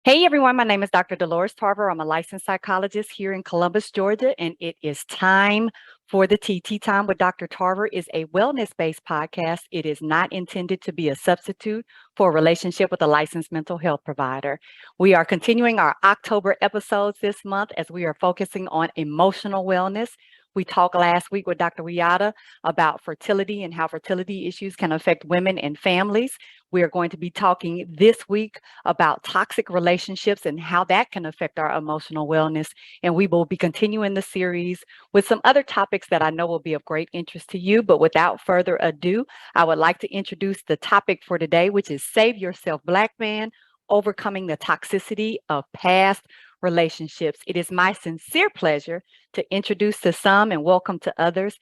Hey everyone, my name is Dr. Dolores Tarver. I'm a licensed psychologist here in Columbus, Georgia, and it is time for the TT Time with Dr. Tarver is a wellness-based podcast. It is not intended to be a substitute for a relationship with a licensed mental health provider. We are continuing our October episodes this month as we are focusing on emotional wellness. We talked last week with Dr. Wiata about fertility and how fertility issues can affect women and families. We are going to be talking this week about toxic relationships and how that can affect our emotional wellness. And we will be continuing the series with some other topics that I know will be of great interest to you. But without further ado, I would like to introduce the topic for today, which is Save Yourself, Black Man, Overcoming the Toxicity of Past Relationships. It is my sincere pleasure to introduce to some and welcome to others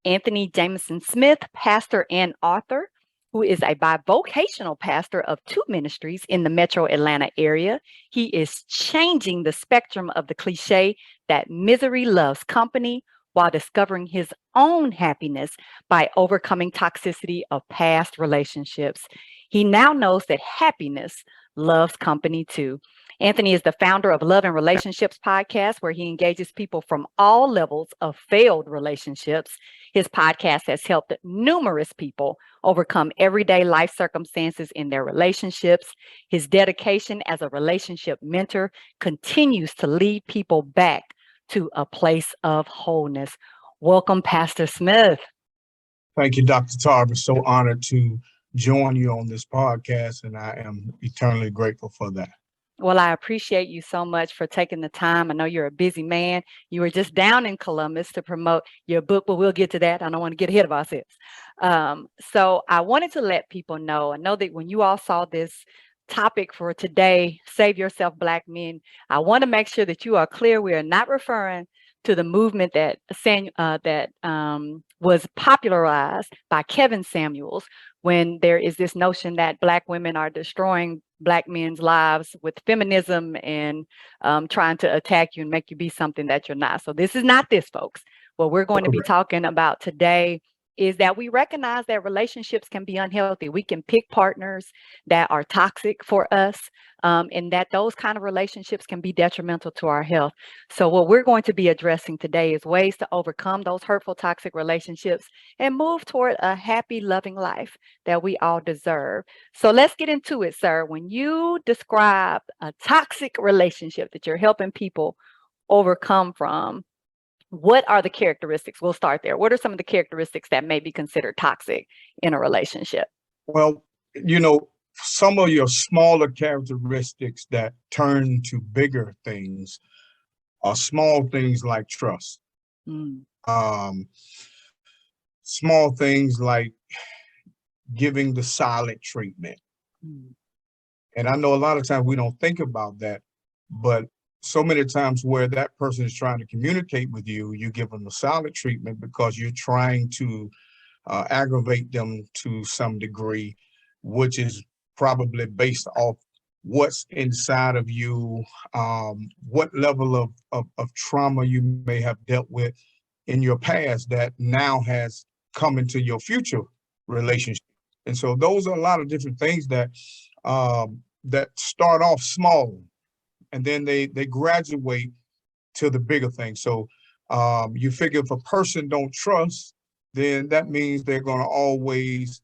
Anthony Jameyson Smith, pastor and author, who is a bivocational pastor of two ministries in the metro Atlanta area. He is changing the spectrum of the cliche that misery loves company while discovering his own happiness by overcoming toxicity of past relationships. He now knows that happiness loves company too. Anthony is the founder of Love and Relationships podcast, where he engages people from all levels of failed relationships. His podcast has helped numerous people overcome everyday life circumstances in their relationships. His dedication as a relationship mentor continues to lead people back to a place of wholeness. Welcome, Pastor Smith. Thank you, Dr. Tarver. So honored to join you on this podcast, and I am eternally grateful for that. Well, I appreciate you so much for taking the time. I know you're a busy man. You were just down in Columbus to promote your book, but we'll get to that. I don't want to get ahead of ourselves. So I wanted to let people know, I know that when you all saw this topic for today, Save Yourself, Black Men, I want to make sure that you are clear. We are not referring to the movement that was popularized by Kevin Samuels, when there is this notion that Black women are destroying Black men's lives with feminism and trying to attack you and make you be something that you're not. So this is not this, folks. What we're going to be talking about today is that we recognize that relationships can be unhealthy. We can pick partners that are toxic for us, and that those kind of relationships can be detrimental to our health. So what we're going to be addressing today is ways to overcome those hurtful, toxic relationships and move toward a happy, loving life that we all deserve. So let's get into it, sir. When you describe a toxic relationship that you're helping people overcome from, what are the characteristics? We'll start there. What are some of the characteristics that may be considered toxic in a relationship? Well, some of your smaller characteristics that turn to bigger things are small things like trust. Mm. Small things like giving the silent treatment. Mm. And I know a lot of times we don't think about that, but so many times where that person is trying to communicate with you, you give them the silent treatment because you're trying to aggravate them to some degree, which is probably based off what's inside of you, what level of trauma you may have dealt with in your past that now has come into your future relationship. And so those are a lot of different things that start off small, and then they graduate to the bigger thing. So you figure if a person don't trust, then that means they're going to always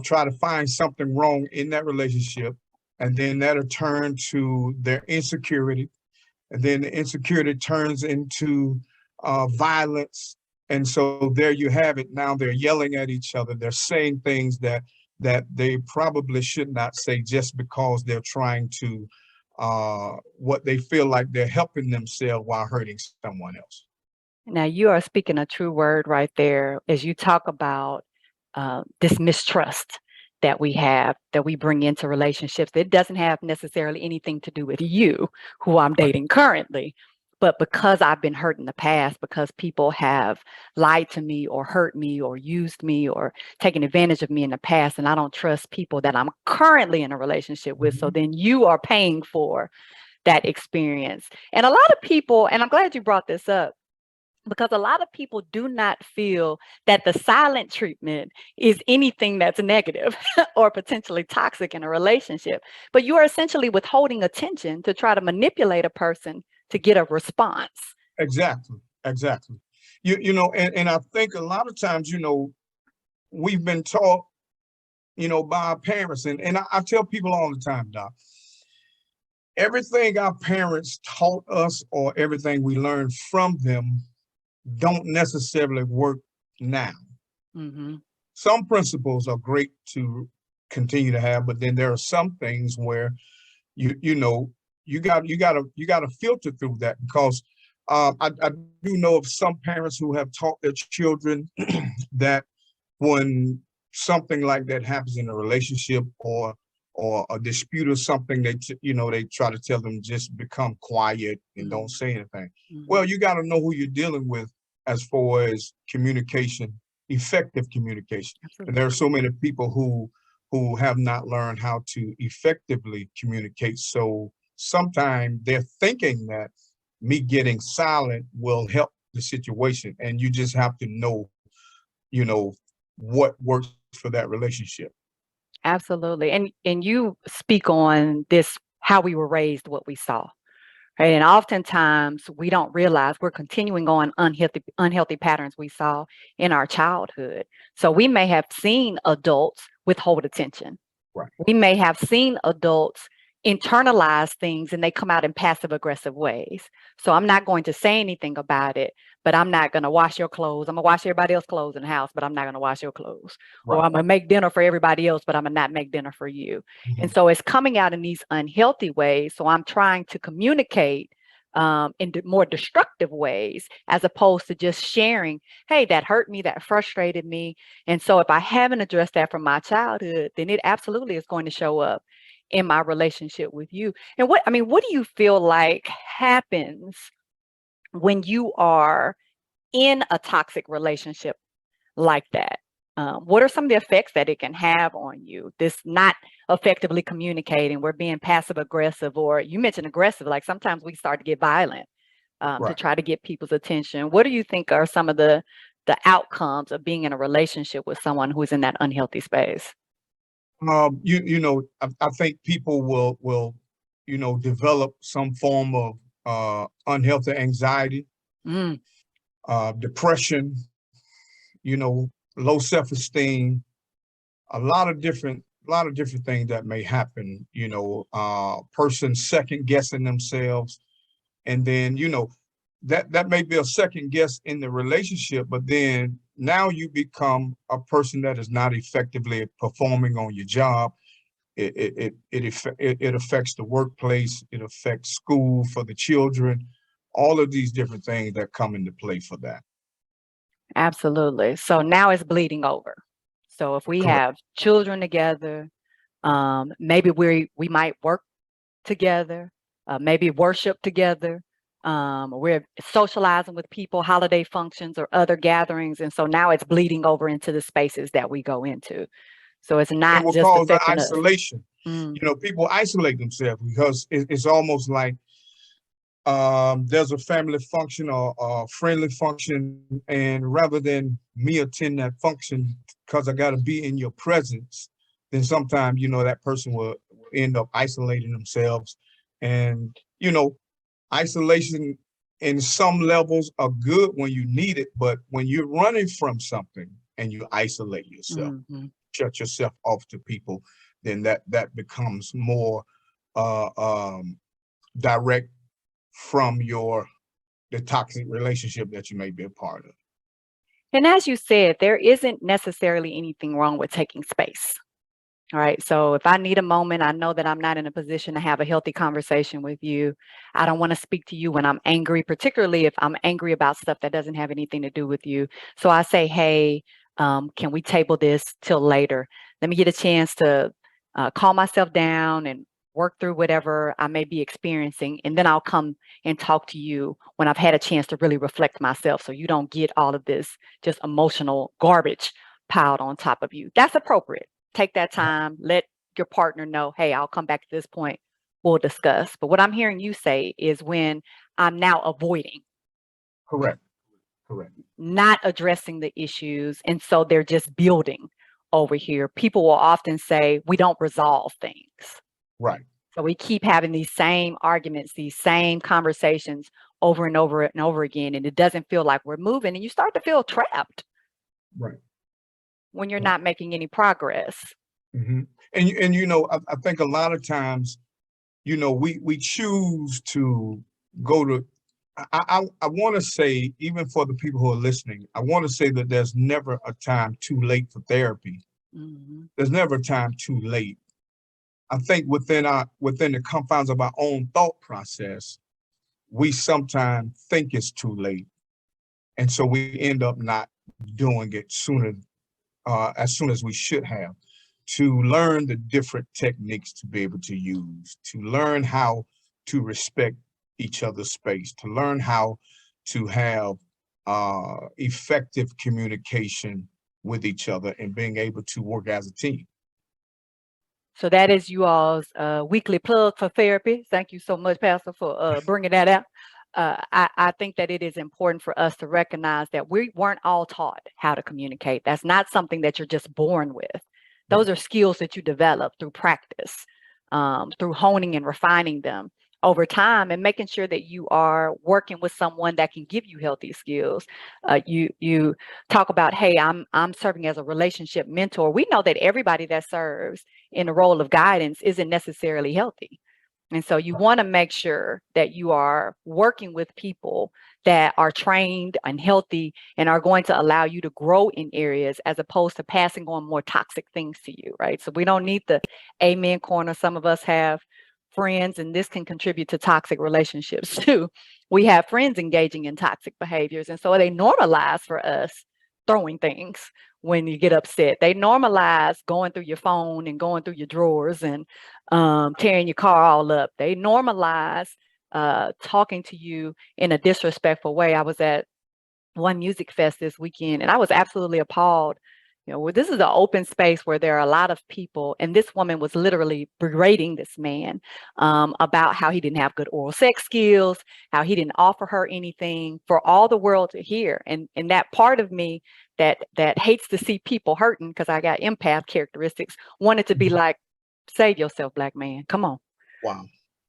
try to find something wrong in that relationship, and then that'll turn to their insecurity, and then the insecurity turns into violence. And so there you have it. Now they're yelling at each other. They're saying things that they probably should not say, just because they're trying to what they feel like they're helping themselves while hurting someone else. Now, you are speaking a true word right there as you talk about this mistrust that we have, that we bring into relationships. It doesn't have necessarily anything to do with you, who I'm dating currently, but because I've been hurt in the past, because people have lied to me or hurt me or used me or taken advantage of me in the past, and I don't trust people that I'm currently in a relationship with. So then you are paying for that experience. And a lot of people, and I'm glad you brought this up, because a lot of people do not feel that the silent treatment is anything that's negative or potentially toxic in a relationship. But you are essentially withholding attention to try to manipulate a person to get a response. Exactly, exactly. And I think a lot of times, we've been taught, by our parents, and I tell people all the time, Doc, everything our parents taught us or everything we learned from them don't necessarily work now. Hmm. Some principles are great to continue to have, but then there are some things where you got to filter through that, because I do know of some parents who have taught their children that when something like that happens in a relationship or a dispute or something, they try to tell them just become quiet and don't say anything. Well, you got to know who you're dealing with as far as communication, effective communication. And there are so many people who have not learned how to effectively communicate. So sometimes they're thinking that me getting silent will help the situation, and you just have to know, you know, what works for that relationship. Absolutely. And you speak on this, how we were raised, what we saw. Right. And oftentimes we don't realize we're continuing on unhealthy patterns we saw in our childhood. So we may have seen adults withhold attention. Right. We may have seen adults internalize things and they come out in passive aggressive ways. So I'm not going to say anything about it, but I'm not going to wash your clothes. I'm going to wash everybody else's clothes in the house, but I'm not going to wash your clothes. Or Right. I'm going to make dinner for everybody else, but I'm going to not make dinner for you. And Mhm. so it's coming out in these unhealthy ways. So I'm trying to communicate in more destructive ways, as opposed to just sharing, hey, that hurt me, that frustrated me. And so if I haven't addressed that from my childhood, then it absolutely is going to show up in my relationship with you. And what do you feel like happens when you are in a toxic relationship like that? What are some of the effects that it can have on you? This not effectively communicating, we're being passive aggressive, or you mentioned aggressive, like sometimes we start to get violent to Right. try to get people's attention. What do you think are some of the outcomes of being in a relationship with someone who's in that unhealthy space? I think people will develop some form of unhealthy anxiety, Mm, depression, low self-esteem, a lot of different things that may happen. Person second guessing themselves, and then that may be a second guess in the relationship, but then now you become a person that is not effectively performing on your job. It affects the workplace. It affects school for the children. All of these different things that come into play for that. absolutely. So now it's bleeding over. So if we Correct. have children together, maybe we might work together, maybe worship together. We're socializing with people, holiday functions or other gatherings. And so now it's bleeding over into the spaces that we go into. So it's It not will just cause an affecting us. isolation. Mm, People isolate themselves because it's almost like there's a family function or a friendly function, and rather than me attend that function because I got to be in your presence, then sometimes that person will end up isolating themselves. And isolation in some levels are good when you need it, but when you're running from something and you isolate yourself, mhm. shut yourself off to people, then that becomes more uh, um, direct from the toxic relationship that you may be a part of. And as you said, there isn't necessarily anything wrong with taking space. All right. So if I need a moment, I know that I'm not in a position to have a healthy conversation with you. I don't want to speak to you when I'm angry, particularly if I'm angry about stuff that doesn't have anything to do with you. So I say, hey, can we table this till later? Let me get a chance to calm myself down and work through whatever I may be experiencing. And then I'll come and talk to you when I've had a chance to really reflect myself, so you don't get all of this just emotional garbage piled on top of you. That's appropriate. Take that time, let your partner know, hey, I'll come back to this point, we'll discuss. But what I'm hearing you say is when I'm now avoiding. Correct. Correct. not addressing the issues. And so they're just building over here. People will often say, we don't resolve things. Right. So we keep having these same arguments, these same conversations over and over and over again. And it doesn't feel like we're moving. And you start to feel trapped Right. when you're not making any progress. Mm-hmm. And you know, I think a lot of times, you know, we choose to go to, I want to say, even for the people who are listening, I want to say that there's never a time too late for therapy. Mm-hmm. There's never a time too late. I think within the confines of our own thought process, we sometimes think it's too late. And so we end up not doing it as soon as we should have, to learn the different techniques to be able to use, to learn how to respect each other's space, to learn how to have effective communication with each other and being able to work as a team. So that is you all's weekly plug for therapy. Thank you so much, Pastor, for bringing that out. I think that it is important for us to recognize that we weren't all taught how to communicate. That's not something that you're just born with. Those are skills that you develop through practice, through honing and refining them over time, and making sure that you are working with someone that can give you healthy skills. You talk about, hey, I'm serving as a relationship mentor. We know that everybody that serves in the role of guidance isn't necessarily healthy. And so you want to make sure that you are working with people that are trained and healthy and are going to allow you to grow in areas, as opposed to passing on more toxic things to you, right? So we don't need the amen corner. Some of us have friends, and this can contribute to toxic relationships too. We have friends engaging in toxic behaviors, and so they normalize for us throwing things when you get upset. They normalize going through your phone and going through your drawers and tearing your car all up. They normalize talking to you in a disrespectful way. I was at one music fest this weekend, and I was absolutely appalled. You know, this is an open space where there are a lot of people, and this woman was literally berating this man about how he didn't have good oral sex skills, how he didn't offer her anything for all the world to hear. And that part of me that hates to see people hurting, because I got empath characteristics, wanted to be like, save yourself, black man. Come on. Wow.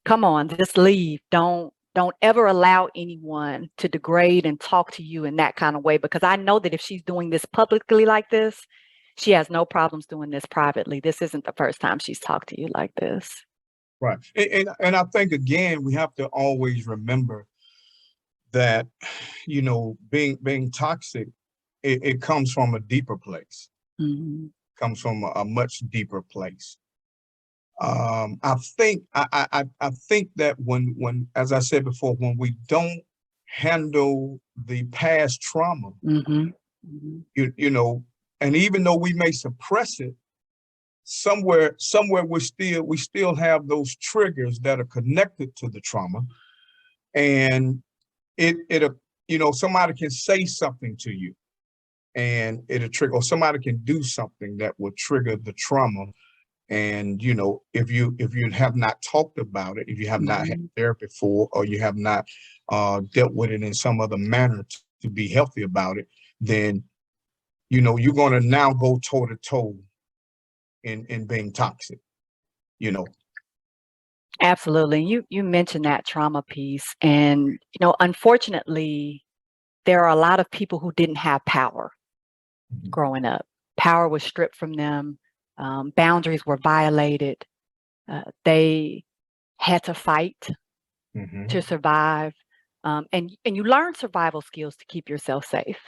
Come on, just leave. Don't ever allow anyone to degrade and talk to you in that kind of way, because I know that if she's doing this publicly like this, she has no problems doing this privately. This isn't the first time she's talked to you like this. Right. And I think, again, we have to always remember that, you know, being toxic, it comes from a deeper place. Mm-hmm. Comes from a much deeper place. I think that when, as I said before, when we don't handle the past trauma, Mm-hmm. Mm-hmm. you know, and even though we may suppress it, somewhere we still have those triggers that are connected to the trauma, and it you know, somebody can say something to you, and it'll trigger, or somebody can do something that will trigger the trauma. And, you know, if you have not talked about it, if you have not had therapy for, or you have not dealt with it in some other manner to be healthy about it, then, you know, you're going to now go toe to toe in being toxic, you know. Absolutely. You mentioned that trauma piece. And, you know, unfortunately, there are a lot of people who didn't have power growing up. Power was stripped from them. Boundaries were violated. They had to fight to survive. And you learn survival skills to keep yourself safe.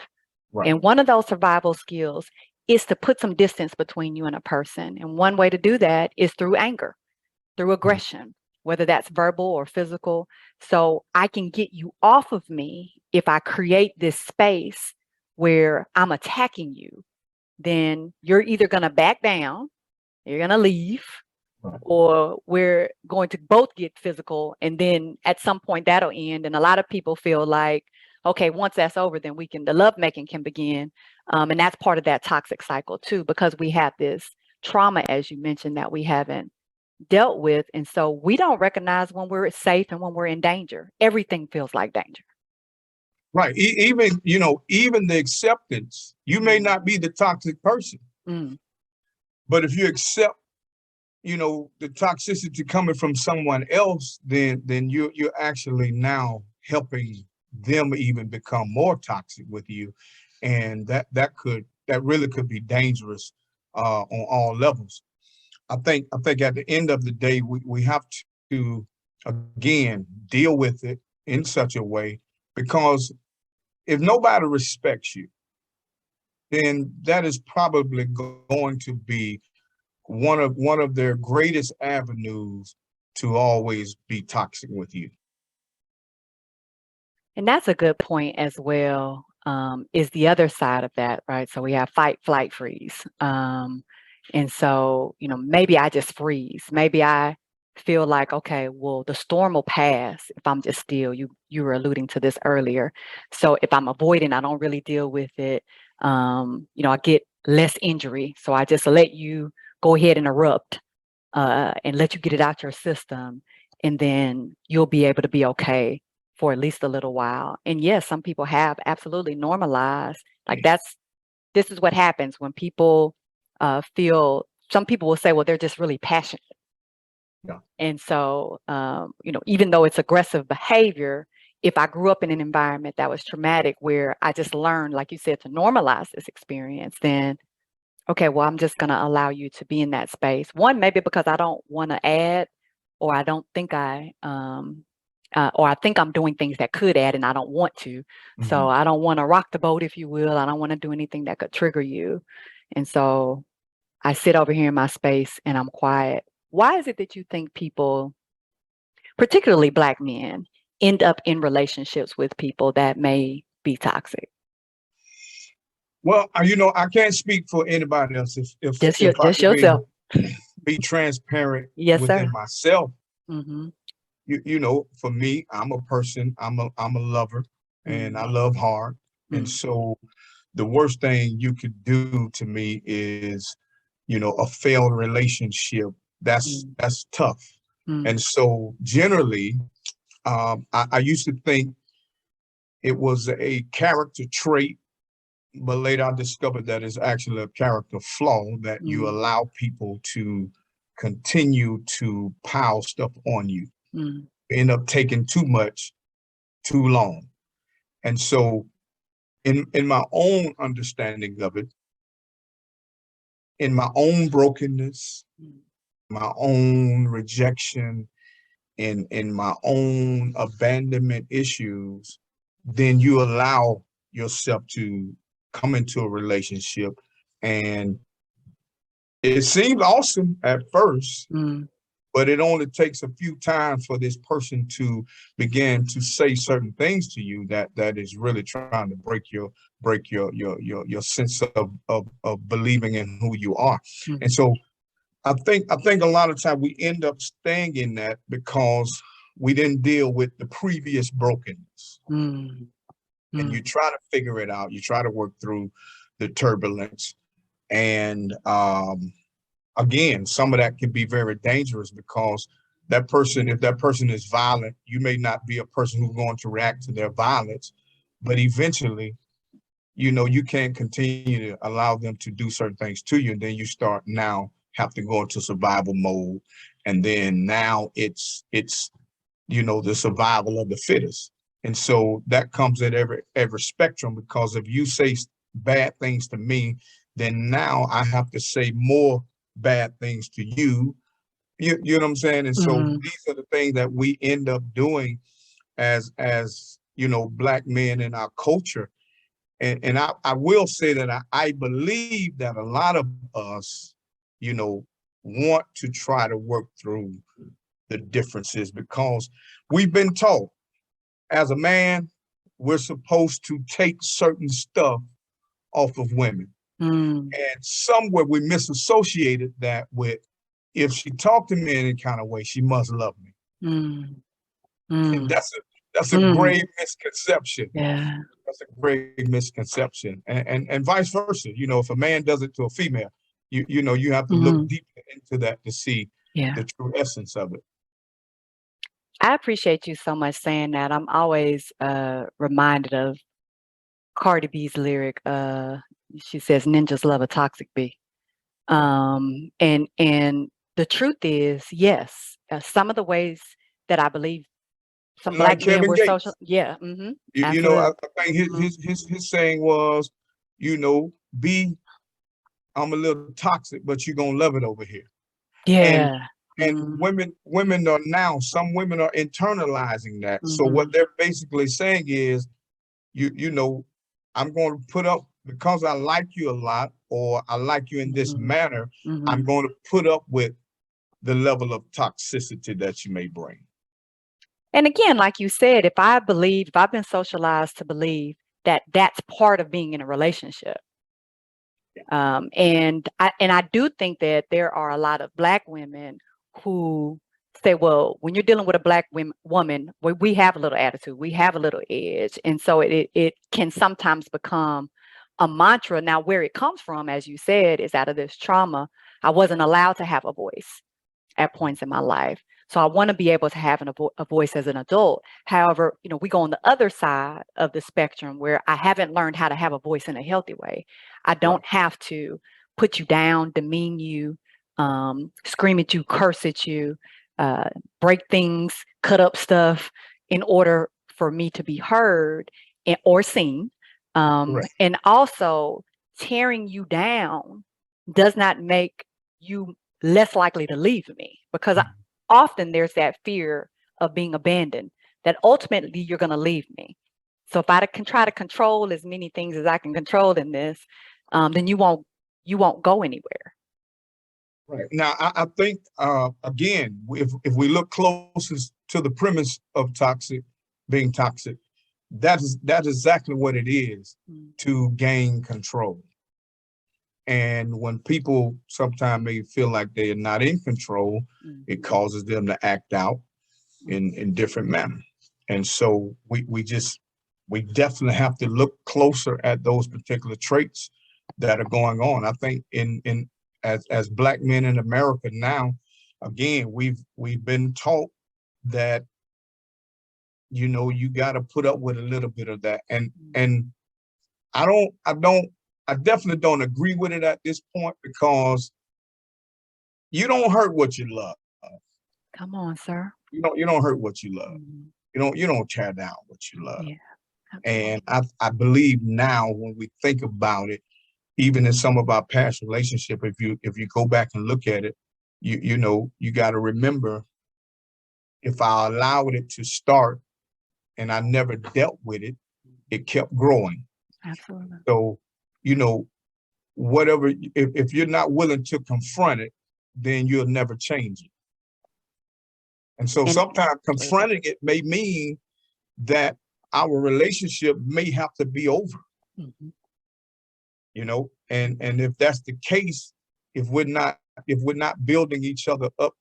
Right. And one of those survival skills is to put some distance between you and a person. And one way to do that is through anger, through aggression, whether that's verbal or physical. So I can get you off of me if I create this space where I'm attacking you. Then you're either going to back down, you're going to leave, or we're going to both get physical. And then at some point that'll end. And a lot of people feel like, okay, once that's over, then the lovemaking can begin. And that's part of that toxic cycle too, because we have this trauma, as you mentioned, that we haven't dealt with. And so we don't recognize when we're safe and when we're in danger. Everything feels like danger. Right. Even, even the acceptance, you may not be the toxic person, Mm. but if you accept, the toxicity coming from someone else, then you're actually now helping them even become more toxic with you. And that really could be dangerous on all levels. I think at the end of the day, we have to again deal with it in such a way, because if nobody respects you, then that is probably going to be one of their greatest avenues to always be toxic with you. And that's a good point as well, is the other side of that, right? So we have fight, flight, freeze. And so, maybe I just freeze. Maybe I feel like, okay, well, the storm will pass if I'm just still. You were alluding to this earlier. So if I'm avoiding, I don't really deal with it. I get less injury. So I just let you go ahead and erupt, and let you get it out your system, and then you'll be able to be okay for at least a little while. And yes, some people have absolutely normalized, like this is what happens when people feel, some people will say, well, they're just really passionate. Yeah. And so, even though it's aggressive behavior, if I grew up in an environment that was traumatic where I just learned, like you said, to normalize this experience, then okay, well, I'm just going to allow you to be in that space. One, maybe because I don't want to add, or I don't think or I think I'm doing things that could add and I don't want to. So I don't want to rock the boat, if you will. I don't want to do anything that could trigger you. And so I sit over here in my space and I'm quiet. Why is it that you think people, particularly Black men, end up in relationships with people that may be toxic? Well, I can't speak for anybody else. If I Just could yourself. be transparent Yes, within sir. myself, Mm-hmm. for me, I'm a person, I'm a lover, and I love hard. And so the worst thing you could do to me is, a failed relationship. That's tough. And so generally, I used to think it was a character trait, but later I discovered that it's actually a character flaw, that you allow people to continue to pile stuff on you, end up taking too much too long. And so in my own understanding of it, in my own brokenness, my own rejection, in my own abandonment issues, then you allow yourself to come into a relationship, and it seems awesome at first, but it only takes a few times for this person to begin to say certain things to you that is really trying to break your sense of believing in who you are. And so I think a lot of time we end up staying in that because we didn't deal with the previous brokenness. And you try to figure it out. You try to work through the turbulence. And again, some of that can be very dangerous, because if that person is violent, you may not be a person who's going to react to their violence, but eventually, you can't continue to allow them to do certain things to you. And then you start now have to go into survival mode. And then now it's the survival of the fittest. And so that comes at every spectrum, because if you say bad things to me, then now I have to say more bad things to you. You know what I'm saying? And so these are the things that we end up doing as Black men in our culture. And I will say that I believe that a lot of us, want to try to work through the differences, because we've been taught as a man, we're supposed to take certain stuff off of women. And somewhere we misassociated that with, if she talked to me in any kind of way, she must love me. And that's a grave misconception. Yeah. That's a grave misconception. And vice versa. If a man does it to a female, you have to look deeper into that to see Yeah. the true essence of it. I appreciate you so much saying that. I'm always reminded of Cardi B's lyric. She says, "Ninjas love a toxic bee." And the truth is, yes, some of the ways that I believe some Like black men Kevin were social. Gates. Yeah, You know, absolutely. I think Hmm. his saying was, be I'm a little toxic, but you're gonna love it over here. And Yeah. and Hmm. women are now, some women are internalizing that. So what Hmm. they're basically saying is, you know, I'm going to put up, because I like you a lot, or I like you in this Hmm. manner, Hmm. I'm going to put up with the level of toxicity that you may bring. And again, like you said, if I've been socialized to believe that that's part of being in a relationship, and I do think that there are a lot of black women who say, well, when you're dealing with a black woman, we have a little attitude, we have a little edge, and so it can sometimes become a mantra. Now, where it comes from, as you said, is out of this trauma. I wasn't allowed to have a voice at points in my life. So I want to be able to have a voice as an adult. However, we go on the other side of the spectrum where I haven't learned how to have a voice in a healthy way. I Right. don't have to put you down, demean you, scream at you, curse at you, uh, break things, cut up stuff in order for me to be heard or seen. Right. And also, tearing you down does not make you less likely to leave me, because often there's that fear of being abandoned, that ultimately you're going to leave me. So if I can try to control as many things as I can control in this, then you won't go anywhere. Right. Now, I think, again, if we look closest to the premise of being toxic, that's exactly what it is, Mm. to gain control. And when people sometimes may feel like they are not in control, it Mhm. causes them to act out in different manner. And so we definitely have to look closer at those particular traits that are going on. I think in as black men in America now, again, we've been taught that, you got to put up with a little bit of that. And I definitely don't agree with it at this point, because you don't hurt what you love. Come on, sir. You don't hurt what you love. Mhm. You don't tear down what you love. Yeah, And absolutely. I believe now, when we think about it, even in some of our past relationship, if you go back and look at it, you got to remember, if I allowed it to start and I never dealt with it, it kept growing. Absolutely. So, you know, whatever, if you're not willing to confront it, then you'll never change it. And so And sometimes absolutely. confronting it may mean that our relationship may have to be over, Mhm. and if that's the case, if we're not building each other up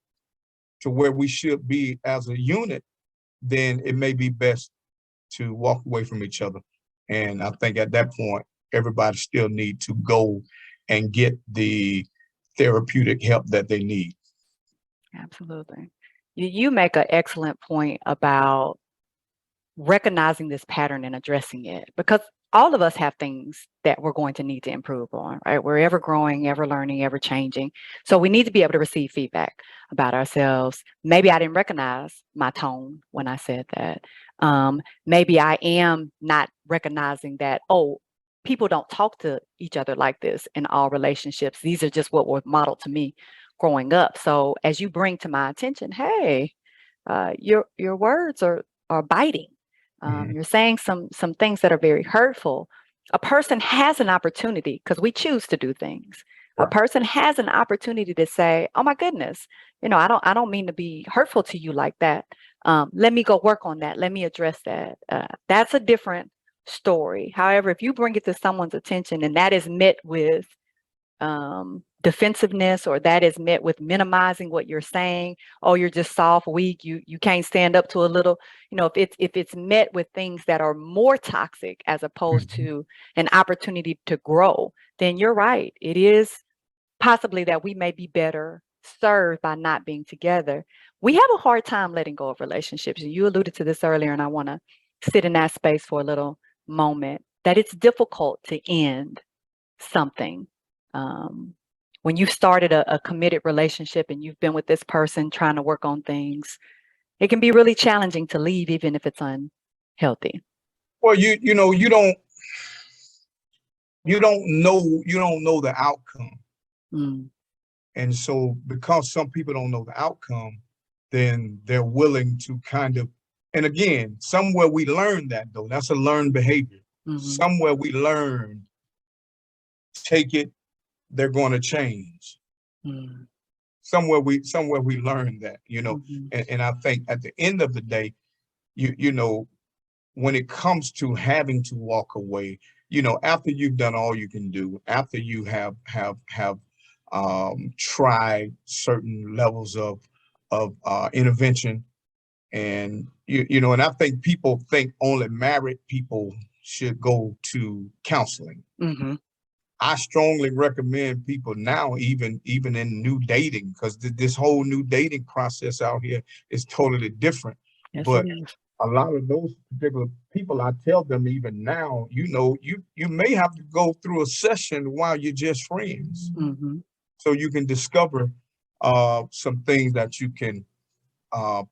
to where we should be as a unit, then it may be best to walk away from each other. And I think at that point, everybody still need to go and get the therapeutic help that they need. Absolutely. You make an excellent point about recognizing this pattern and addressing it, because all of us have things that we're going to need to improve on, right? We're ever growing, ever learning, ever changing. So we need to be able to receive feedback about ourselves. Maybe I didn't recognize my tone when I said that. Maybe I am not recognizing that, oh, people don't talk to each other like this in all relationships. These are just what were modeled to me growing up. So as you bring to my attention, hey, your words are biting. Mhm. You're saying some things that are very hurtful. A person has an opportunity, because we choose to do things. A Right. person has an opportunity to say, "Oh my goodness, I don't mean to be hurtful to you like that. Let me go work on that. Let me address that." That's a different story. However, if you bring it to someone's attention and that is met with defensiveness, or that is met with minimizing what you're saying, oh, you're just soft, weak, you can't stand up to a little, if it's met with things that are more toxic as opposed Mhm. to an opportunity to grow, then you're right, it is possibly that we may be better served by not being together. We have a hard time letting go of relationships. And you alluded to this earlier, and I want to sit in that space for a little moment, that it's difficult to end something. When you've started a committed relationship and you've been with this person trying to work on things, it can be really challenging to leave, even if it's unhealthy. Well, you don't know the outcome. Mm, And so because some people don't know the outcome, then they're willing to kind of, and again, somewhere we learn that though, that's a learned behavior. mhm, Somewhere we learn, take it, they're going to change. mm, Somewhere we learn that, mhm, and I think at the end of the day, you know, when it comes to having to walk away, after you've done all you can do, after you have tried certain levels of intervention, and and I think people think only married people should go to counseling. mhm. I strongly recommend people now, even in new dating, because this whole new dating process out here is totally different. Yes, it But is. a lot of those particular people, I tell them even now, you may have to go through a session while you're just friends, Mhm, so you can discover some things that you can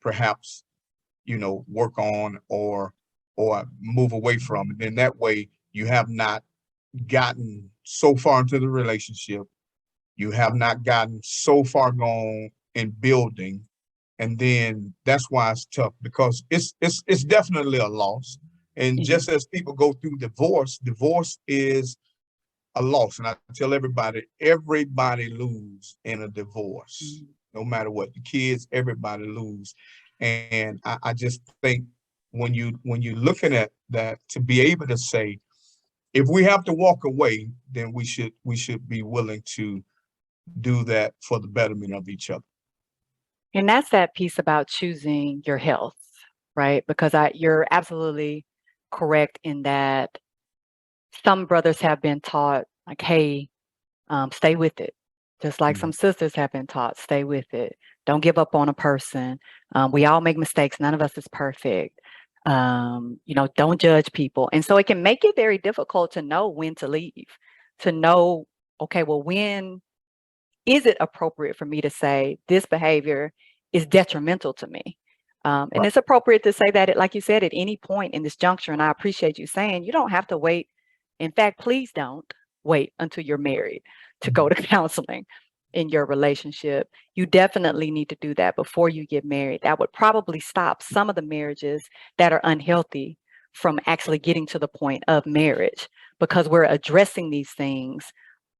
perhaps work on or move away from. And then that way you have not gotten so far into the relationship, you have not gotten so far gone in building, and then that's why it's tough, because it's definitely a loss. And it is. just as people go through divorce is a loss. And I tell everybody lose in a divorce, Mm. no matter what. The kids, everybody lose. And I just think when you're looking at that, to be able to say, if we have to walk away, then we should be willing to do that for the betterment of each other. And that's that piece about choosing your health, right? Because you're absolutely correct in that some brothers have been taught, like, hey, stay with it. Just like Mhm. some sisters have been taught, stay with it. Don't give up on a person. We all make mistakes. None of us is perfect. Don't judge people. And so it can make it very difficult to know when to leave, to know, okay, well, when is it appropriate for me to say this behavior is detrimental to me? And Right. it's appropriate to say that, like you said, at any point in this juncture. And I appreciate you saying you don't have to wait. In fact, please don't wait until you're married to go Mhm. to counseling in your relationship. You definitely need to do that before you get married. That would probably stop some of the marriages that are unhealthy from actually getting to the point of marriage, because we're addressing these things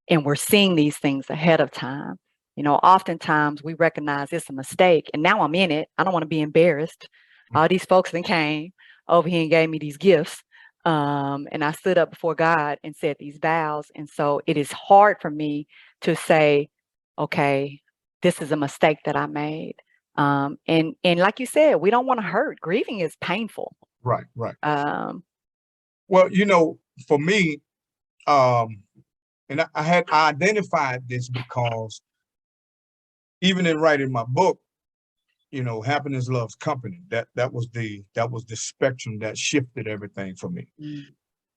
and we're seeing these things ahead of time. Oftentimes we recognize it's a mistake, and now I'm in it. I don't want to be embarrassed. All these folks that came over here and gave me these gifts, and I stood up before God and said these vows. And so it is hard for me to say, okay, this is a mistake that I made. And like you said, we don't want to hurt. Grieving is painful. Right, right. Um, Well, for me, um, and I identified this because even in writing my book, happiness loves company. That was the spectrum that shifted everything for me. mm,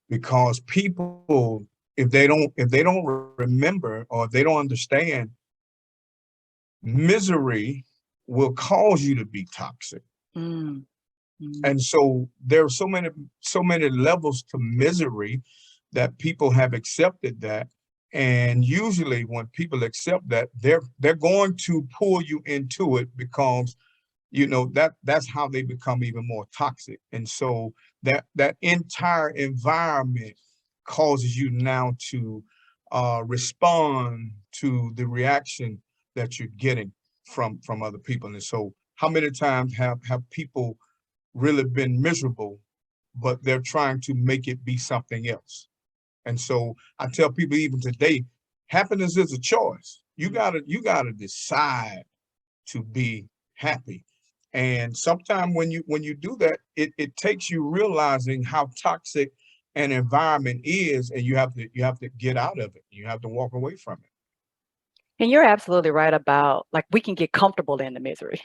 Because people, if they don't remember, or if they don't understand, misery will cause you to be toxic. mm, mm, And so there are so many levels to misery that people have accepted that. And usually when people accept that, they're going to pull you into it, because that's how they become even more toxic. And so that entire environment causes you now to respond to the reaction that you're getting from other people. And so how many times have people really been miserable, but they're trying to make it be something else? And so I tell people even today, happiness is a choice. You gotta decide to be happy. And sometimes when you do that, it takes you realizing how toxic an environment is, and you have to get out of it. You have to walk away from it. And you're absolutely right about, like, we can get comfortable in the misery,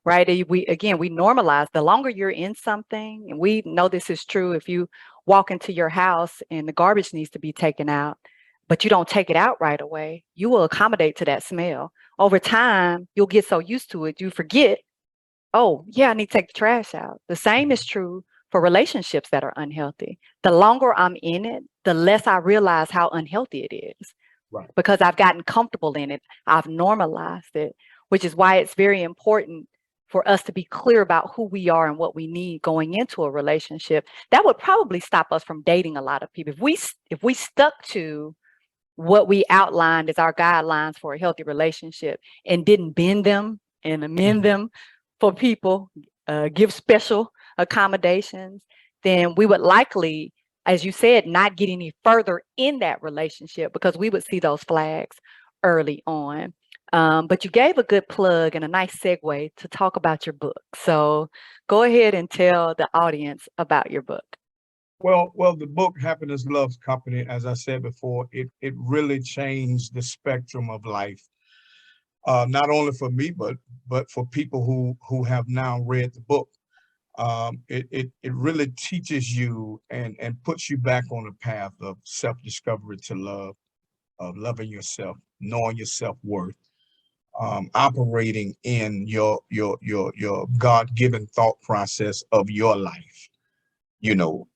right? We normalize the longer you're in something, and we know this is true. If you walk into your house and the garbage needs to be taken out, but you don't take it out right away, you will accommodate to that smell. Over time, you'll get so used to it, you forget, oh, yeah, I need to take the trash out. The same is true for relationships that are unhealthy. The longer I'm in it, the less I realize how unhealthy it is Right. because I've gotten comfortable in it. I've normalized it, which is why it's very important for us to be clear about who we are and what we need going into a relationship. That would probably stop us from dating a lot of people. If we stuck to what we outlined as our guidelines for a healthy relationship and didn't bend them and amend them for people, give special accommodations, then we would likely, as you said, not get any further in that relationship because we would see those flags early on. But you gave a good plug and a nice segue to talk about your book. So go ahead and tell the audience about your book. Well, the book Happiness Loves Company, as I said before, it really changed the spectrum of life, not only for me, but for people who have now read the book. It really teaches you and puts you back on the path of self-discovery to love, of loving yourself, knowing your self-worth, operating in your God-given thought process of your life.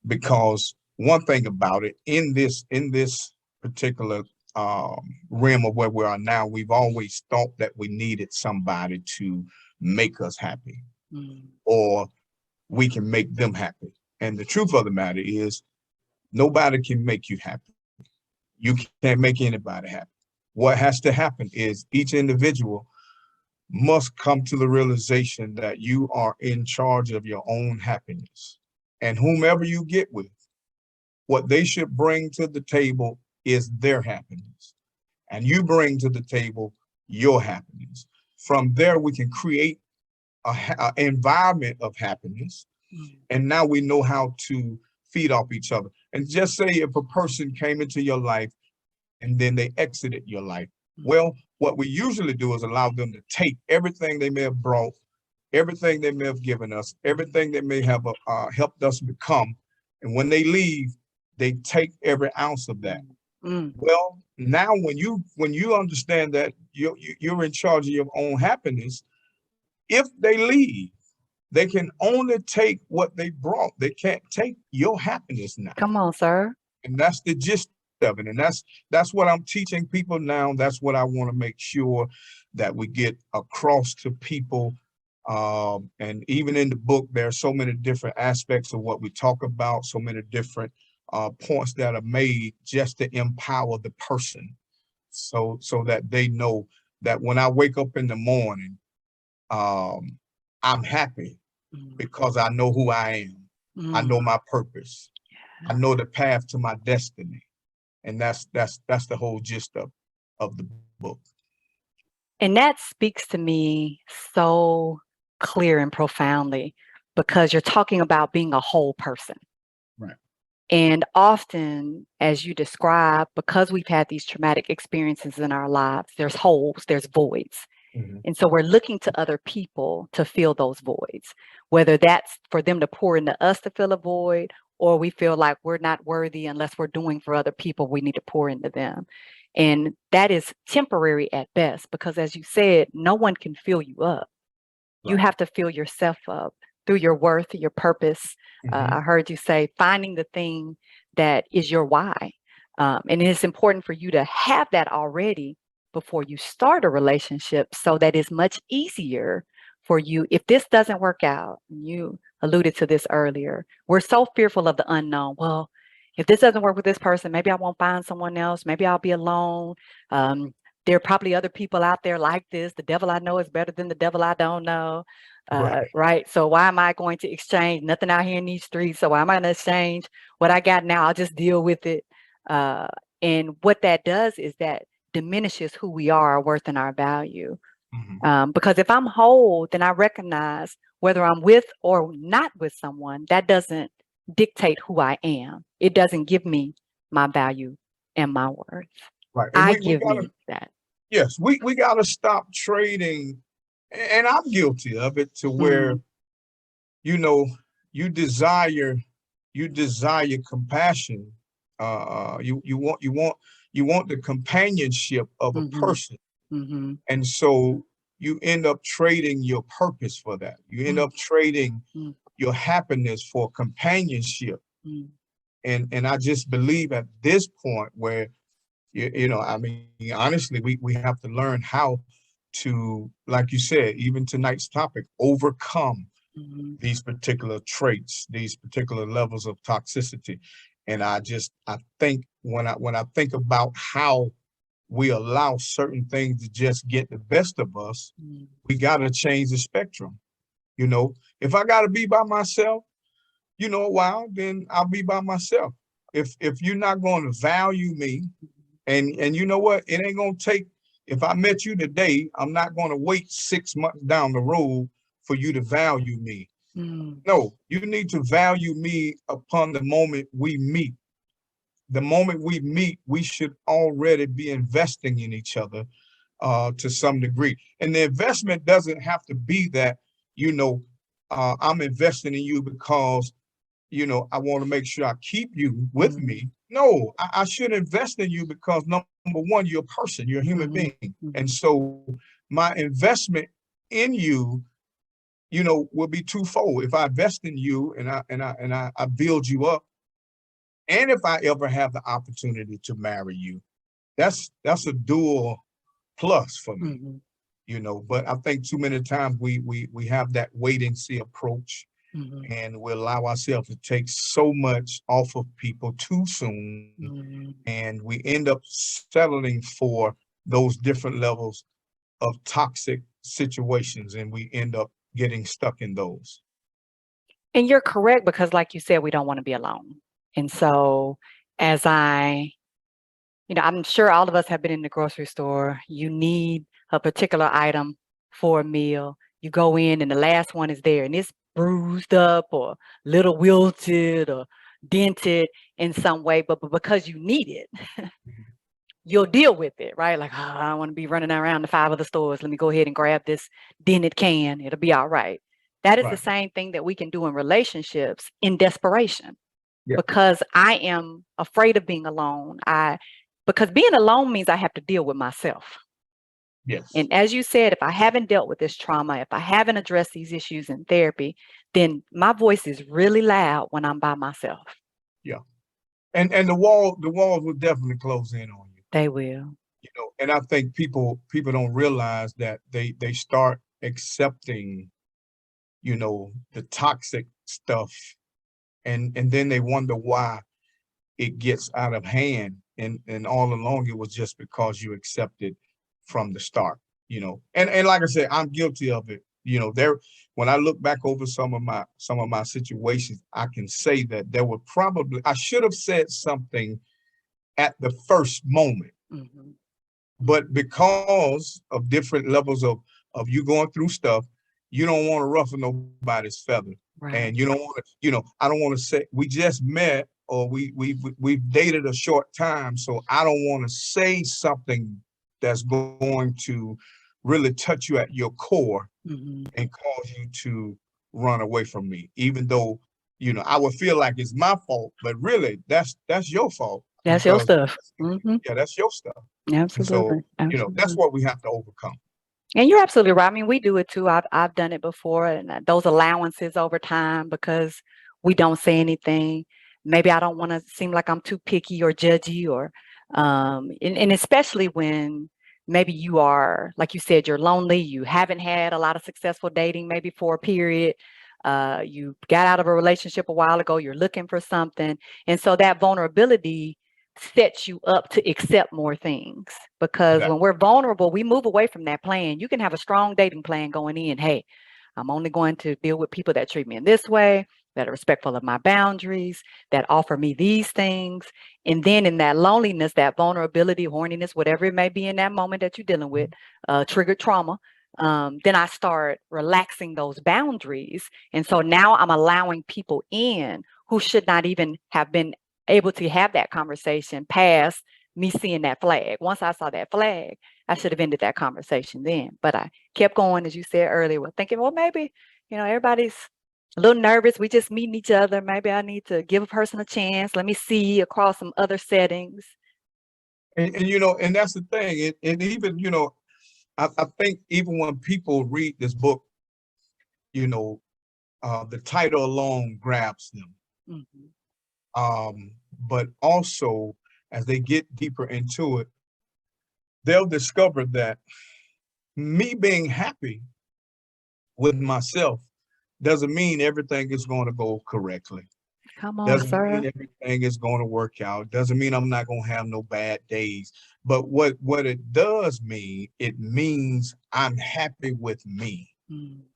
Because one thing about it, in this particular realm of where we are now, we've always thought that we needed somebody to make us happy, Mm. or we can make them happy. And the truth of the matter is, nobody can make you happy. You can't make anybody happy. What has to happen is each individual must come to the realization that you are in charge of your own happiness. And whomever you get with, what they should bring to the table is their happiness. And you bring to the table your happiness. From there, we can create an environment of happiness. And now we know how to feed off each other. And just say if a person came into your life and then they exited your life, well, what we usually do is allow them to take everything they may have brought, everything they may have given us, everything they may have helped us become. And when they leave, they take every ounce of that. Mm. Well, now when you understand that you're in charge of your own happiness, if they leave, they can only take what they brought. They can't take your happiness now. Come on, sir. And that's the gist of it. And that's what I'm teaching people now. That's what I want to make sure that we get across to people. And even in the book, there are so many different aspects of what we talk about, so many different points that are made just to empower the person, so that they know that when I wake up in the morning, I'm happy because I know who I am. I know my purpose. I know the path to my destiny. And that's the whole gist of the book. And that speaks to me so clear and profoundly because you're talking about being a whole person. Right. And often, as you describe, because we've had these traumatic experiences in our lives, there's holes, there's voids. And so we're looking to other people to fill those voids, whether that's for them to pour into us to fill a void, or we feel like we're not worthy unless we're doing for other people, we need to pour into them. And that is temporary at best, because as you said, no one can fill you up. You Right. have to fill yourself up through your worth, your purpose. I heard you say finding the thing that is your why. And it's important for you to have that already before you start a relationship so that it's much easier for you. If this doesn't work out, you alluded to this earlier, we're so fearful of the unknown. Well, if this doesn't work with this person, maybe I won't find someone else. Maybe I'll be alone. There are probably other people out there like this. The devil I know is better than the devil I don't know. Right. Right. So why am I going to exchange nothing out here in these streets? So why am I going to exchange what I got now? I'll just deal with it. And what that does is that diminishes who we are, our worth, and our value. Because if I'm whole, then I recognize whether I'm with or not with someone, that doesn't dictate who I am. It doesn't give me my value and my worth. Right. And I we give gotta, me that. yes, we gotta stop trading, and I'm guilty of it, to where, Mm, you know, you desire you desire compassion. You want the companionship of a mm-hmm, person. mm-hmm, And so you end up trading your purpose for that. You end mm, up trading mm, your happiness for companionship. mm, And I just believe at this point where I mean, honestly, we have to learn how to, like you said, even tonight's topic, overcome mhm, these particular traits, these particular levels of toxicity. And I think when I think about how we allow certain things to just get the best of us, mm, we got to change the spectrum. If I got to be by myself, a while, then I'll be by myself. If you're not going to value me, and you know what, it ain't going to take. If I met you today, I'm not going to wait 6 months down the road for you to value me. mm, No, you need to value me upon the moment we meet. The moment we meet, we should already be investing in each other to some degree. And the investment doesn't have to be that, you know, I'm investing in you because, I want to make sure I keep you with mm, me. No, I should invest in you because number one, you're a person, you're a human mhm, being. And mhm. so my investment in you, will be twofold. If I invest in you and I build you up, and if I ever have the opportunity to marry you, that's a dual plus for me. Mhm, But I think too many times we have that wait and see approach, mhm, and we allow ourselves to take so much off of people too soon, mhm. and we end up settling for those different levels of toxic situations, and we end up getting stuck in those. And you're correct because, like you said, we don't want to be alone. And so, as I'm sure all of us have been in the grocery store. You need a particular item for a meal. You go in, and the last one is there, and it's bruised up or little wilted or dented in some way, but because you need it, you'll deal with it, right? Like, oh, I don't want to be running around the 5 other stores. Let me go ahead and grab this dented can. It'll be all right. That is the Right. same thing that we can do in relationships in desperation Yeah. because I am afraid of being alone. Because being alone means I have to deal with myself. Yes. And as you said, if I haven't dealt with this trauma, if I haven't addressed these issues in therapy, then my voice is really loud when I'm by myself. Yeah. And the walls will definitely close in on you. They will. And I think people don't realize that they start accepting, the toxic stuff, and then they wonder why it gets out of hand, and all along it was just because you accepted from the start. And like I said, I'm guilty of it. There When I look back over some of my situations, I can say that there were probably I should have said something at the first moment, Mhm. but because of different levels of you going through stuff, you don't want to ruffle nobody's feather. Right. And you don't want to, I don't want to say we just met, or we've dated a short time, so I don't want to say something that's going to really touch you at your core Mhm. and cause you to run away from me, even though I would feel like it's my fault, but really that's your fault, That's your because stuff. Mhm. yeah, that's your stuff. And so, Absolutely. that's Absolutely. what we have to overcome. And you're absolutely right. I mean, we do it too. I've done it before, and those allowances over time because we don't say anything. Maybe I don't want to seem like I'm too picky or judgy, or and especially when maybe you are, like you said, you're lonely. You haven't had a lot of successful dating, maybe for a period. You got out of a relationship a while ago. You're looking for something, and so that vulnerability sets you up to accept more things, because when Exactly. we're vulnerable, we move away from that plan. You can have a strong dating plan going in. Hey, I'm only going to deal with people that treat me in this way, that are respectful of my boundaries, that offer me these things. And then in that loneliness, that vulnerability, horniness, whatever it may be in that moment that you're dealing with, triggered trauma, then I start relaxing those boundaries. And so now I'm allowing people in who should not even have been able to have that conversation past me seeing that flag. Once I saw that flag, I should have ended that conversation then. But I kept going, as you said earlier, thinking, well, maybe, everybody's a little nervous. We just meeting each other. Maybe I need to give a person a chance. Let me see across some other settings. And and that's the thing. And even, I think even when people read this book, the title alone grabs them. But also, as they get deeper into it, they'll discover that me being happy with myself doesn't mean everything is going to go correctly. Come on, Doesn't sir. mean everything is going to work out. Doesn't mean I'm not going to have no bad days. But what it does mean, it means I'm happy with me.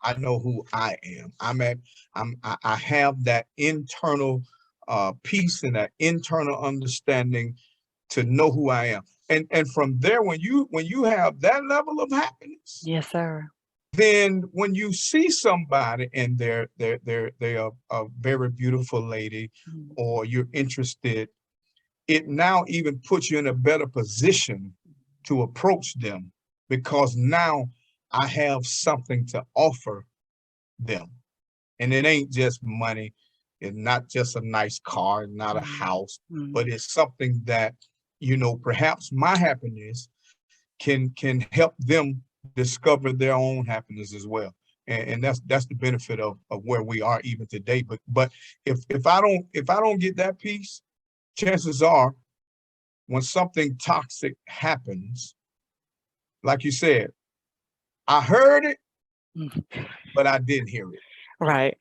I know who I am. I have that internal peace and that internal understanding to know who I am. And from there, when you have that level of happiness, yes, sir, then when you see somebody and they're a very beautiful lady, or you're interested, it now even puts you in a better position to approach them, because now I have something to offer them. And it ain't just money. It's not just a nice car, not a house, but it's something that, perhaps my happiness can help them discover their own happiness as well. And that's the benefit of where we are even today. But if I don't get that piece, chances are when something toxic happens, like you said, I heard it, but I didn't hear it. Right.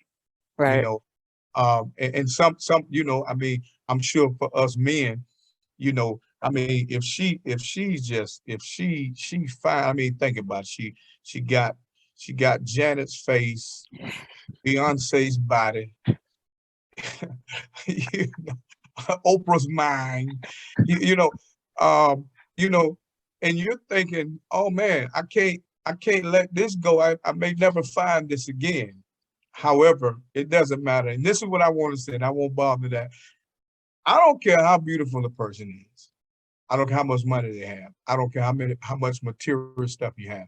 And some, I mean, I'm sure for us men, I mean, if she fine, I mean, think about it. She got Janet's face, Beyonce's body, Oprah's mind, you know, um, you know, and you're thinking, oh man, I can't let this go. I may never find this again. However, it doesn't matter. And this is what I want to say, and I won't bother that. I don't care how beautiful a person is. I don't care how much money they have. I don't care how much material stuff you have.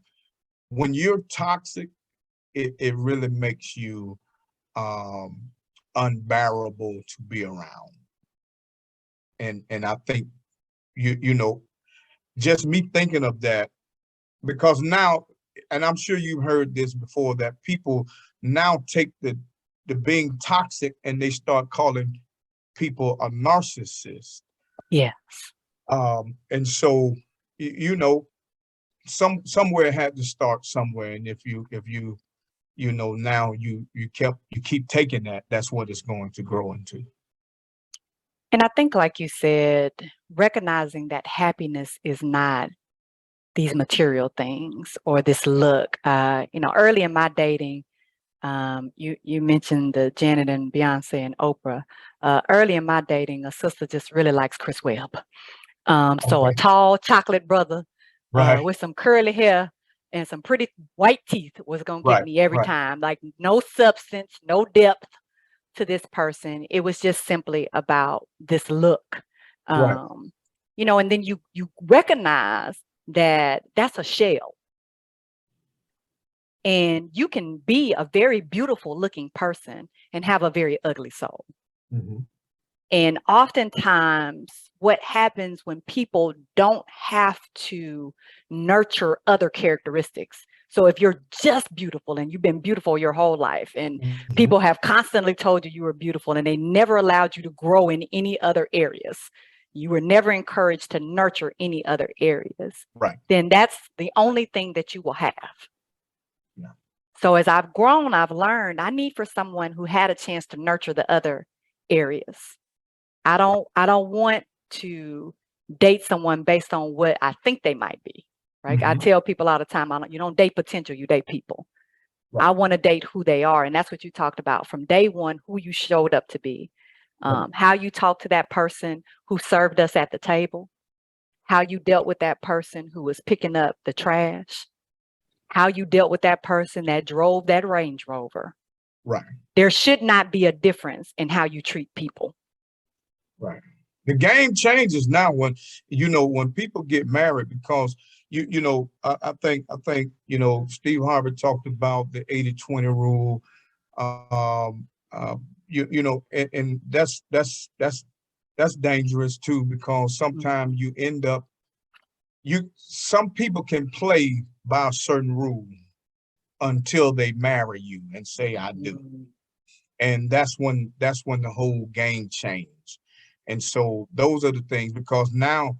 When you're toxic, it really makes you unbearable to be around. And I think just me thinking of that, because now, and I'm sure you've heard this before, that people now take the being toxic and they start calling people a narcissist. Yes. And so, somewhere it had to start somewhere. And if you now you keep taking that, that's what it's going to grow into. And I think, like you said, recognizing that happiness is not these material things or this look. Early in my dating, you mentioned the Janet and Beyonce and Oprah. Early in my dating, a sister just really likes Chris Webb. So a tall chocolate brother with some curly hair and some pretty white teeth was going to get me every time. Like, no substance, no depth to this person. It was just simply about this look. And then you recognize that that's a shell. And you can be a very beautiful looking person and have a very ugly soul. And oftentimes what happens when people don't have to nurture other characteristics. So if you're just beautiful and you've been beautiful your whole life, and people have constantly told you were beautiful and they never allowed you to grow in any other areas, you were never encouraged to nurture any other areas, then that's the only thing that you will have. So as I've grown, I've learned I need for someone who had a chance to nurture the other areas. I don't want to date someone based on what I think they might be, right? I tell people all the time, you don't date potential, you date people. I want to date who they are. And that's what you talked about from day one, who you showed up to be, how you talked to that person who served us at the table, how you dealt with that person who was picking up the trash, how you dealt with that person that drove that Range Rover. There should not be a difference in how you treat people. The game changes now when, when people get married, because I think Steve Harvey talked about the 80-20 rule. And that's dangerous too, because sometimes you end up, some people can play by a certain rule until they marry you and say, I do. And that's when the whole game changed. And so those are the things, because now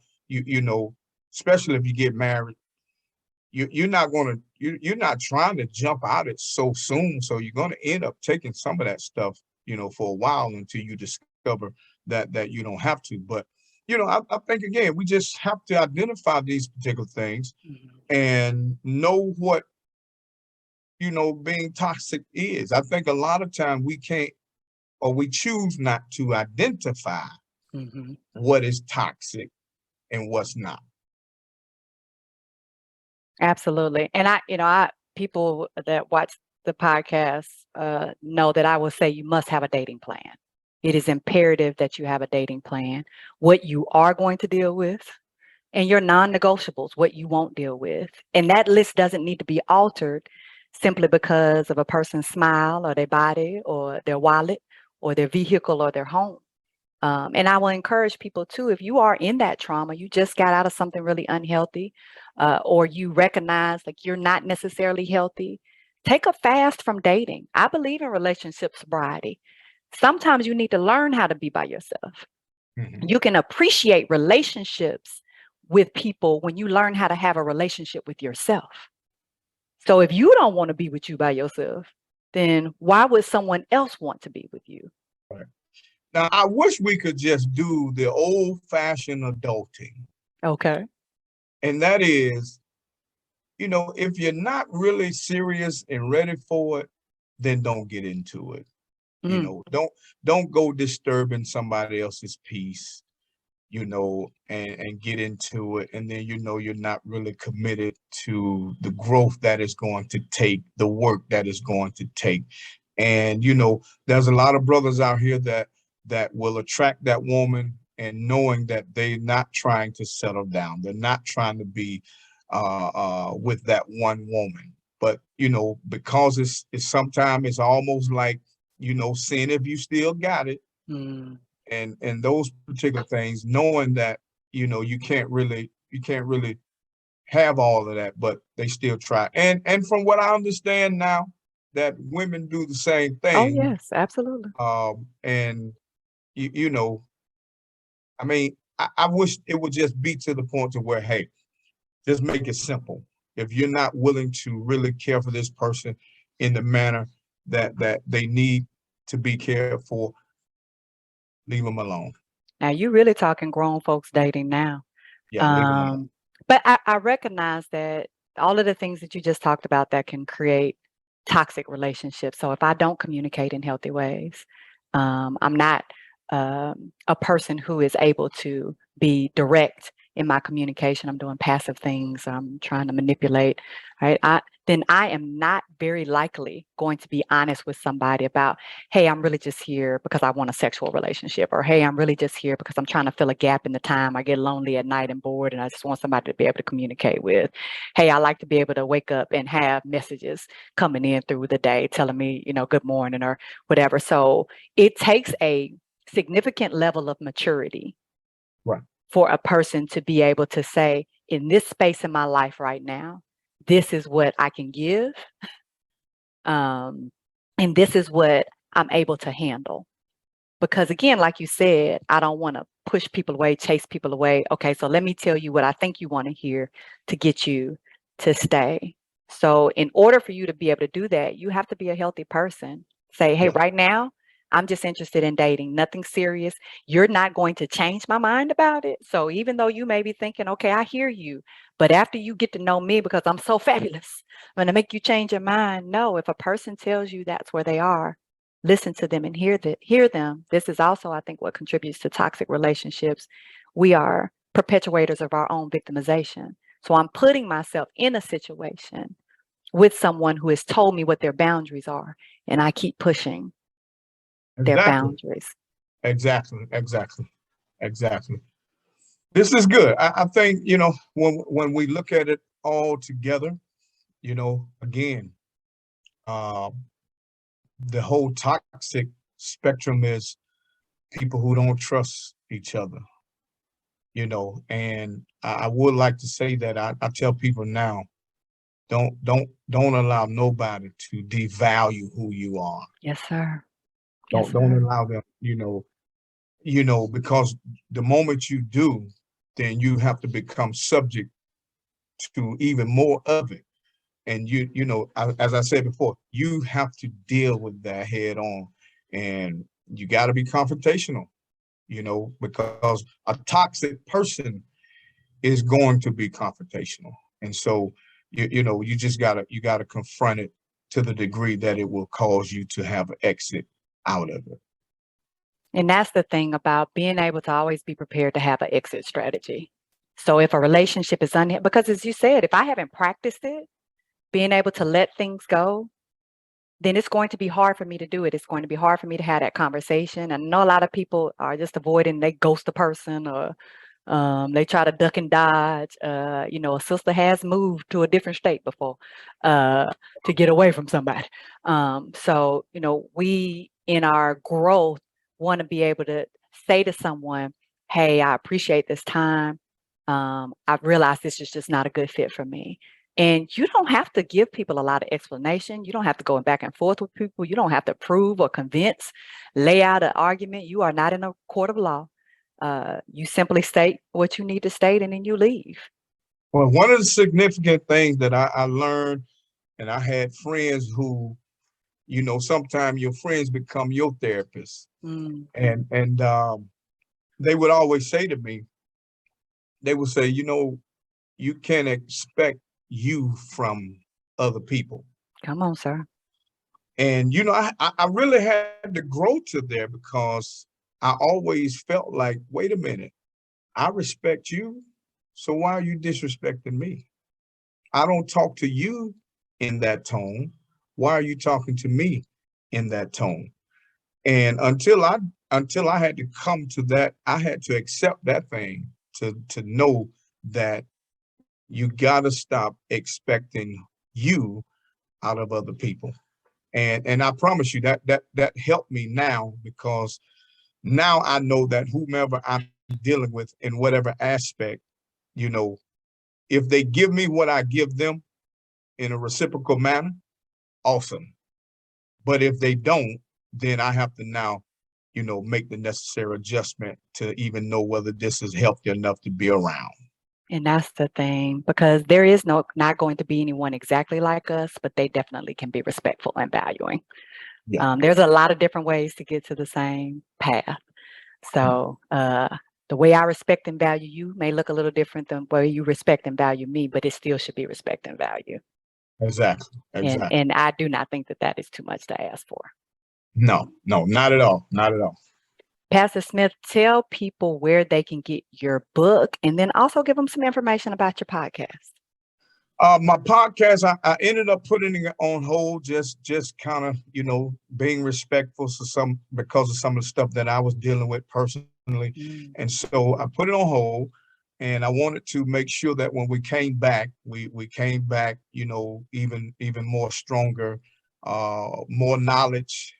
especially if you get married, you're not trying to jump out it so soon. So you're going to end up taking some of that stuff, for a while, until you discover that you don't have to. But I think, again, we just have to identify these particular things and know what being toxic is. I think a lot of time we can't, or we choose not to identify what is toxic and what's not. Absolutely. And people that watch the podcast know that I will say you must have a dating plan. It is imperative that you have a dating plan, what you are going to deal with, and your non-negotiables, what you won't deal with. And that list doesn't need to be altered simply because of a person's smile or their body or their wallet or their vehicle or their home. And I will encourage people too, if you are in that trauma, you just got out of something really unhealthy, or you recognize like you're not necessarily healthy, take a fast from dating. I believe in relationship sobriety. Sometimes you need to learn how to be by yourself. You can appreciate relationships with people when you learn how to have a relationship with yourself. So if you don't want to be with you by yourself, then why would someone else want to be with you? Right. Now, I wish we could just do the old-fashioned adulting. Okay. And that is, if you're not really serious and ready for it, then don't get into it. Don't go disturbing somebody else's peace, and get into it. And then, you're not really committed to the growth that is going to take, the work that is going to take. And, there's a lot of brothers out here that will attract that woman, and knowing that they're not trying to settle down. They're not trying to be with that one woman. But, because it's sometimes it's almost like, seeing if you still got it. And those particular things, knowing that, you can't really have all of that, but they still try. And from what I understand now, that women do the same thing. Oh, yes, absolutely. And I mean, I wish it would just be to the point to where, hey, just make it simple. If you're not willing to really care for this person in the manner that they need to be cared for, leave them alone. Now you're really talking grown folks dating now. Yeah, leave them alone. But I recognize that all of the things that you just talked about that can create toxic relationships. So if I don't communicate in healthy ways, I'm not a person who is able to be direct in my communication. I'm doing passive things. I'm trying to manipulate, right? Then I am not very likely going to be honest with somebody about, hey, I'm really just here because I want a sexual relationship, or hey, I'm really just here because I'm trying to fill a gap in the time. I get lonely at night and bored, and I just want somebody to be able to communicate with. Hey, I like to be able to wake up and have messages coming in through the day telling me, good morning or whatever. So it takes a significant level of maturity, right, for a person to be able to say, in this space in my life right now, this is what I can give. And this is what I'm able to handle. Because again, like you said, I don't want to push people away, chase people away. Okay, so let me tell you what I think you want to hear to get you to stay. So in order for you to be able to do that, you have to be a healthy person. Say, hey, right now, I'm just interested in dating, nothing serious. You're not going to change my mind about it. So even though you may be thinking, okay, I hear you, but after you get to know me, because I'm so fabulous, I'm going to make you change your mind. No, if a person tells you that's where they are, listen to them and hear them. This is also, I think, what contributes to toxic relationships. We are perpetuators of our own victimization. So I'm putting myself in a situation with someone who has told me what their boundaries are, and I keep pushing their boundaries. Exactly. Exactly. This is good. I think, when we look at it all together, again, uh, the whole toxic spectrum is people who don't trust each other, and I would like to say that I tell people now, don't allow nobody to devalue who you are. Yes, sir. Yes, Don't sir. allow them, because the moment you do, then you have to become subject to even more of it. And as I said before, you have to deal with that head on, and you got to be confrontational, because a toxic person is going to be confrontational. And so, you just you gotta confront it to the degree that it will cause you to have an exit out of it. And that's the thing about being able to always be prepared to have an exit strategy. So if a relationship is because as you said, if I haven't practiced it, being able to let things go, then it's going to be hard for me to do it. It's going to be hard for me to have that conversation. I know a lot of people are just avoiding, they ghost a person or they try to duck and dodge. A sister has moved to a different state before to get away from somebody. So, we in our growth want to be able to say to someone, hey, I appreciate this time. I've realized this is just not a good fit for me. And you don't have to give people a lot of explanation. You don't have to go back and forth with people. You don't have to prove or convince, lay out an argument. You are not in a court of law. You simply state what you need to state and then you leave. Well, one of the significant things that I learned, and I had friends who, sometimes your friends become your therapists. Mm, And they would always say to me, they would say, you can't expect you from other people. come on, sir. And I really had to grow to there because I always felt like, wait a minute, I respect you, so why are you disrespecting me? I don't talk to you in that tone. Why are you talking to me in that tone? And until I had to come to that, I had to accept that thing to know that you gotta stop expecting you out of other people. And I promise you that helped me now, because now I know that whomever I'm dealing with in whatever aspect, you know, if they give me what I give them in a reciprocal manner, awesome. But if they don't, then I have to now, make the necessary adjustment to even know whether this is healthy enough to be around. And that's the thing, because there is not going to be anyone exactly like us, but they definitely can be respectful and valuing. Yeah. There's a lot of different ways to get to the same path. So the way I respect and value you may look a little different than the way you respect and value me, but it still should be respect and value. Exactly. Exactly. And I do not think that is too much to ask for. No, not at all. Not at all. Pastor Smith, tell people where they can get your book and then also give them some information about your podcast. My podcast, I ended up putting it on hold, just kind of, being respectful to because of some of the stuff that I was dealing with personally. And so I put it on hold, and I wanted to make sure that when we came back, we came back, even more stronger, more knowledge,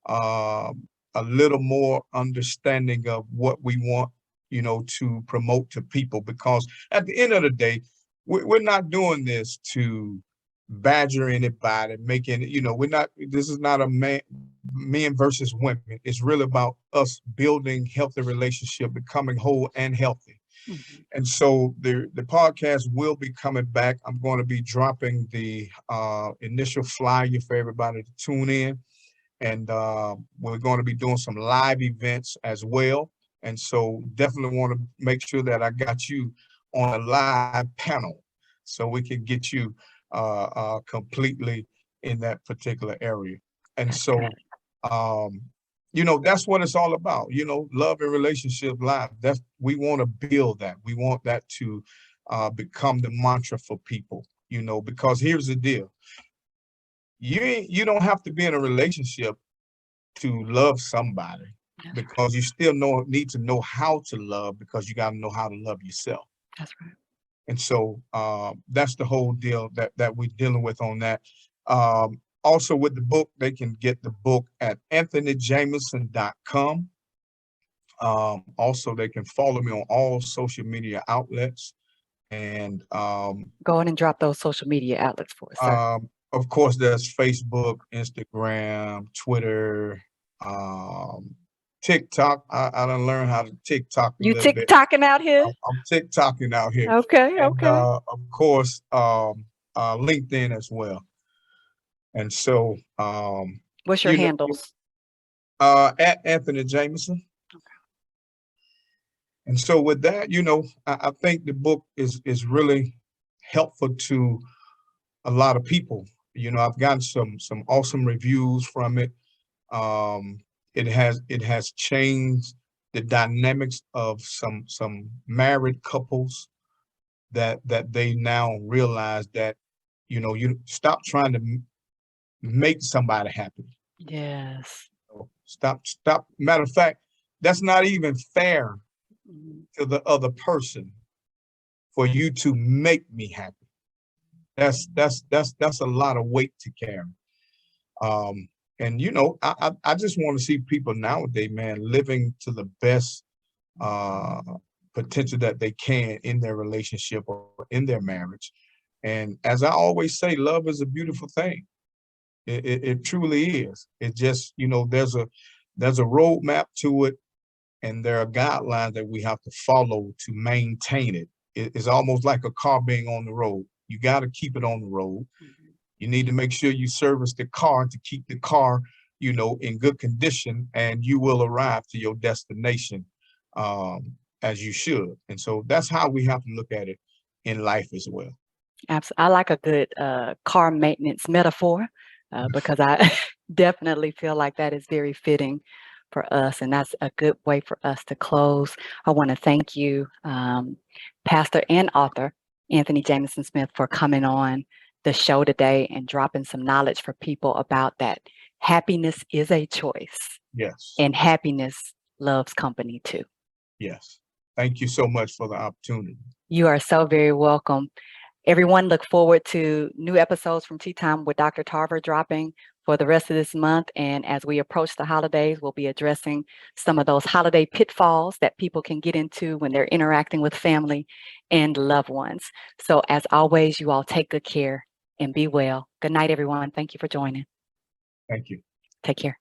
uh, a little more understanding of what we want, to promote to people. Because at the end of the day, we're not doing this to badger anybody, we're not, this is not a men versus women. It's really about us building healthy relationship, becoming whole and healthy. Mm-hmm. And so the podcast will be coming back. I'm going to be dropping the initial flyer for everybody to tune in. And we're going to be doing some live events as well. And so definitely want to make sure that I got you on a live panel so we can get you completely in that particular area. And so, that's what it's all about, love and relationship live. We want to build that. We want that to become the mantra for people, because here's the deal. You don't have to be in a relationship to love somebody. because you still need to know how to love, because you got to know how to love yourself. That's right. And so that's the whole deal that we're dealing with on that. Also with the book, they can get the book at anthonyjameson.com. Also, they can follow me on all social media outlets. And go on and drop those social media outlets for us, sir. Of course, there's Facebook, Instagram, Twitter, TikTok. I done learned how to TikTok a You little bit. TikToking out here? I'm TikToking out here. Okay, And okay. of course, LinkedIn as well. And so what's your handles? At Anthony Jameyson. Okay. And so with that, I think the book is really helpful to a lot of people. I've gotten some awesome reviews from it. It has changed the dynamics of some married couples that they now realize that, you stop trying to make somebody happy. Yes. Stop. Matter of fact, that's not even fair to the other person for you to make me happy. That's a lot of weight to carry. And I just want to see people nowadays, man, living to the best potential that they can in their relationship or in their marriage. And as I always say, love is a beautiful thing. It truly is. It just, there's a roadmap to it, and there are guidelines that we have to follow to maintain it. It's almost like a car being on the road. You got to keep it on the road. You need to make sure you service the car to keep the car, in good condition, and you will arrive to your destination as you should. And so that's how we have to look at it in life as well. Absolutely. I like a good car maintenance metaphor because I definitely feel like that is very fitting for us, and that's a good way for us to close. I want to thank you, Pastor and author Anthony Jameyson Smith, for coming on the show today and dropping some knowledge for people about that. Happiness is a choice. Yes. And happiness loves company too. Yes. Thank you so much for the opportunity. You are so very welcome. Everyone, look forward to new episodes from Tea Time with Dr. Tarver dropping for the rest of this month. And as we approach the holidays, we'll be addressing some of those holiday pitfalls that people can get into when they're interacting with family and loved ones. So as always, you all take good care and be well. Good night, everyone. Thank you for joining. Thank you. Take care.